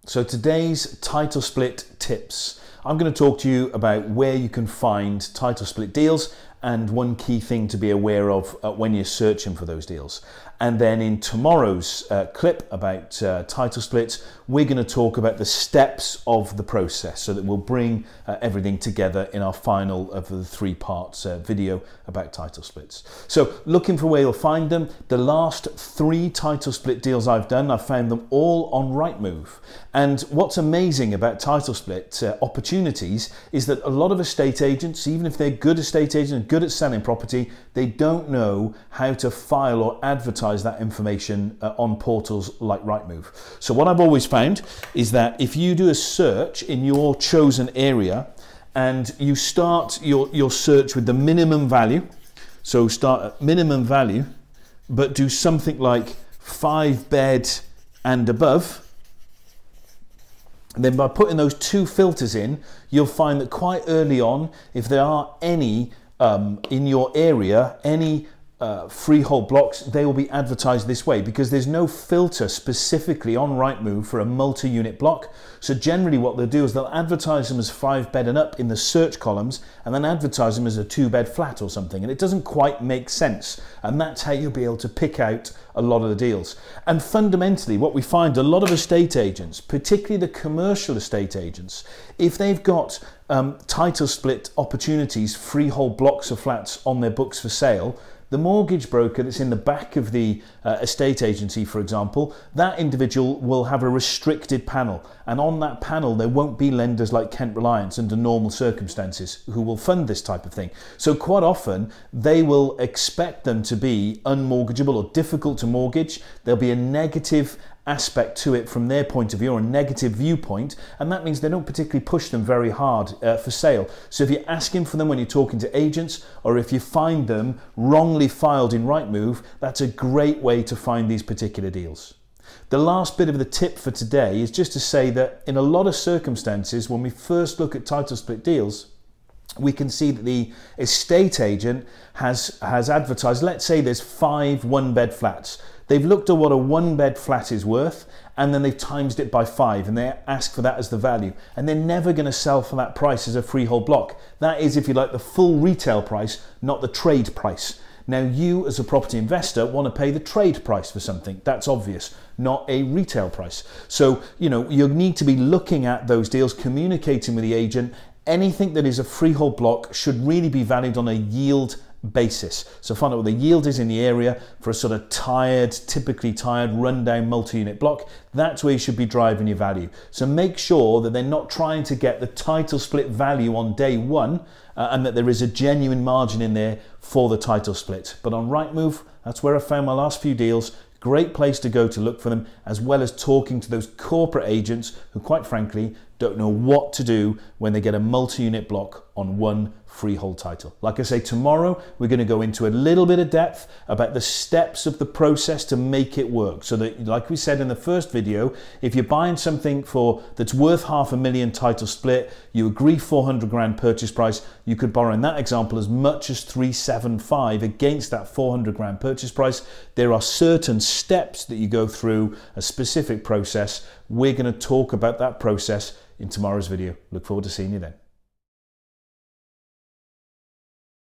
So today's title split tips. I'm going to talk to you about where you can find title split deals and one key thing to be aware of when you're searching for those deals. And then in tomorrow's clip about title splits, we're going to talk about the steps of the process so that we'll bring everything together in our final of the 3 parts video about title splits. So looking for where you'll find them, the last 3 title split deals I've done, I've found them all on Rightmove. And what's amazing about title split opportunities is that a lot of estate agents, even if they're good estate agents and good at selling property, they don't know how to file or advertise that information on portals like Rightmove. So what I've always found is that if you do a search in your chosen area and you start your search with the minimum value, so start at minimum value, but do something like 5 bed and above, and then by putting those 2 filters in, you'll find that quite early on, if there are any in your area, any freehold blocks, they will be advertised this way because there's no filter specifically on Rightmove for a multi-unit block. So generally what they'll do is they'll advertise them as 5 bed and up in the search columns and then advertise them as a 2-bed flat or something, and it doesn't quite make sense, and that's how you'll be able to pick out a lot of the deals. And fundamentally what we find, a lot of estate agents, particularly the commercial estate agents, if they've got title split opportunities, freehold blocks of flats on their books for sale, the mortgage broker that's in the back of the estate agency, for example, that individual will have a restricted panel. And on that panel, there won't be lenders like Kent Reliance under normal circumstances who will fund this type of thing. So quite often, they will expect them to be unmortgageable or difficult to mortgage. There'll be a negative aspect to it from their point of view, or a negative viewpoint, and that means they don't particularly push them very hard for sale. So if you're asking for them when you're talking to agents, or if you find them wrongly filed in Rightmove, that's a great way to find these particular deals. The last bit of the tip for today is just to say that in a lot of circumstances, when we first look at title split deals, we can see that the estate agent has advertised, let's say there's 5 1-bed flats. They've looked at what a 1-bed flat is worth, and then they've times it by 5, and they ask for that as the value. And they're never going to sell for that price as a freehold block. That is, if you like, the full retail price, not the trade price. Now, you as a property investor want to pay the trade price for something. That's obvious, not a retail price. So, you know, you need to be looking at those deals, communicating with the agent. Anything that is a freehold block should really be valued on a yield basis. So find out what the yield is in the area for a sort of typically tired, rundown multi-unit block. That's where you should be driving your value. So make sure that they're not trying to get the title split value on day one and that there is a genuine margin in there for the title split. But on Rightmove, that's where I found my last few deals. Great place to go to look for them, as well as talking to those corporate agents who, quite frankly, don't know what to do when they get a multi-unit block on one freehold title. Like I say, tomorrow we're going to go into a little bit of depth about the steps of the process to make it work. So that, like we said in the first video, if you're buying something that's worth $500,000 title split, you agree 400 grand purchase price, you could borrow in that example as much as 375 against that 400 grand purchase price. There are certain steps that you go through, a specific process. We're going to talk about that process in tomorrow's video. Look forward to seeing you then.